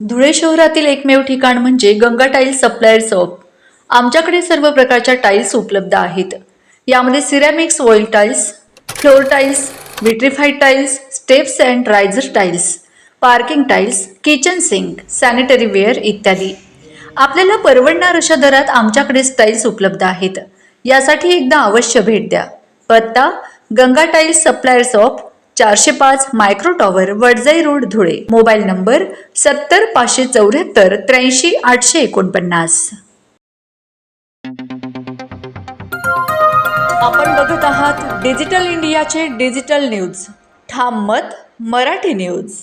धुळे शहरातील एकमेव ठिकाण म्हणजे गंगा टाइल्स सप्लायर शॉप। आमच्याकडे सर्व प्रकारच्या टाइल्स उपलब्ध आहेत। यामध्ये ceramics, oil tiles, floor tiles, vitrified tiles, steps and riser tiles, parking tiles, kitchen sink, sanitary ware इत्यादी। आपल्याला परवडणार अशा दरात आमच्याकडे टाइल्स उपलब्ध आहेत। यासाठी एकदा अवश्य भेट द्या। पत्ता Ganga tiles supplier shop, 405 micro tower, Wadjai road, Dhule. Mobile number 70 574 83 849। आपण बघत आहात डिजिटल इंडियाचे डिजिटल न्यूज। ठाम मत मराठी न्यूज।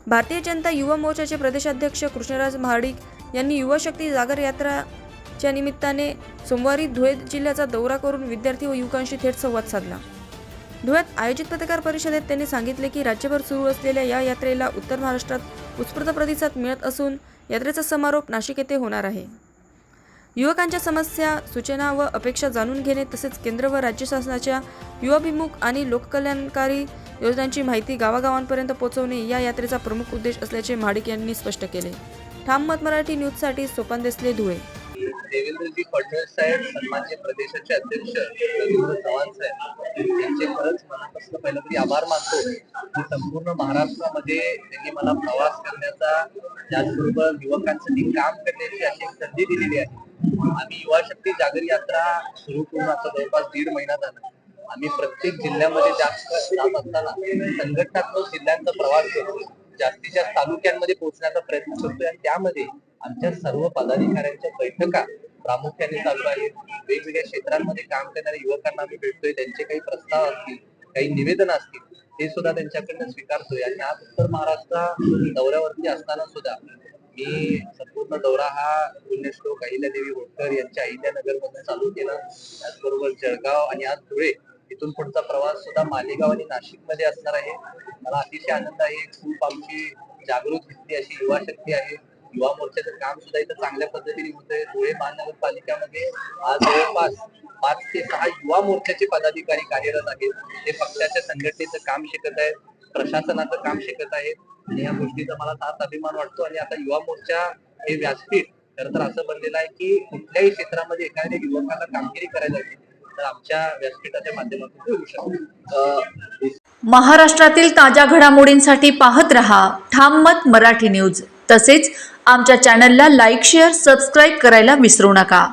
भारतीय जनता युवा मोर्चाचे प्रदेशाध्यक्ष कृष्णराज महाडिक यांनी युवा शक्ती जागर यात्राच्या निमित्ताने सोमवारी धुळे जिल्ह्याचा दौरा करून विद्यार्थी व युवकांशी थेट संवाद साधला। धुळ्यात आयोजित पत्रकार परिषदेत त्यांनी सांगितले की राज्यभर सुरू असलेल्या या यात्रेला उत्तर महाराष्ट्रात उत्स्फूर्त प्रतिसाद मिळत असून यात्रेचा समारोप नाशिक येथे होणार आहे। युवकांच्या समस्या, सूचना व अपेक्षा जाणून घेणे तसेच केंद्र व राज्य शासनाच्या युवाभिमुख आणि लोककल्याणकारी योजनांची माहिती गावागावांपर्यंत पोहोचवणे या यात्रेचा प्रमुख उद्देश असल्याचे महाडिक यांनी स्पष्ट केले। ठाम मत मराठी न्यूजसाठी सोपान देसले, धुळे। देवेंद्रजी फडणवीस साहेब सन्माननीय प्रदेशाचे अध्यक्ष रवींद्र चव्हाण साहेब यांचे खरंच मनापासून पहिलं तरी आभार मानतो की संपूर्ण महाराष्ट्रामध्ये त्यांनी मला प्रवास करण्याचा, त्याचबरोबर युवकांसाठी काम करण्याची अशी एक संधी दिलेली आहे। आम्ही युवा शक्ती जागर यात्रा सुरू करून आता जवळपास 1.5 महिना झाला। आम्ही प्रत्येक जिल्ह्यामध्ये जात असताना संघटनात्मक जिल्ह्यांचा प्रवास करतो, जास्तीत जास्त तालुक्यांमध्ये पोहोचण्याचा प्रयत्न करतोय आणि त्यामध्ये आमच्या सर्व पदाधिकाऱ्यांच्या बैठका प्रामुख्याने चालू आहेत। वेगवेगळ्या क्षेत्रांमध्ये काम करणाऱ्या युवकांना आम्ही भेटतोय, त्यांचे काही प्रस्ताव असतील, काही निवेदन असतील, ते सुद्धा त्यांच्याकडनं स्वीकारतोय। आणि आज उत्तर महाराष्ट्र दौऱ्यावरती असताना सुद्धा मी संपूर्ण दौरा हा पुण्यश्लोक अहिल्यादेवी होळकर यांच्या अहिल्यानगर मधून चालू केला। त्याचबरोबर जळगाव आणि आज धुळे इथून पुढचा प्रवास सुद्धा मालेगाव आणि नाशिक मध्ये असणार आहे। मला अतिशय आनंद आहे। खूप आमची जागृत दिसते अशी युवा शक्ती आहे। युवा मोर्चाचं काम सुद्धा इथं चांगल्या पद्धतीने होतंय। धुळे महानगरपालिकेमध्ये आज जवळपास 5 ते 6 युवा मोर्चाचे पदाधिकारी कार्यरत आहेत। ते पक्षाच्या संघटनेचं काम शिकत आहेत, प्रशासनाचं काम शिकत आहेत आणि या गोष्टीचा मला फार अभिमान वाटतो। आणि आता युवा मोर्चा हे व्यासपीठ खरं तर असं बनलेलं आहे की कुठल्याही क्षेत्रामध्ये एखाद्या युवकाला कामगिरी करायला लागली तर आमच्या व्यासपीठाच्या माध्यमातून होऊ शकतो। महाराष्ट्रातील ताज्या घडामोडींसाठी पाहत रहा ठाम मत मराठी न्यूज। तसेच आमच्या चॅनलला लाईक, शेअर, सबस्क्राईब करायला विसरू नका।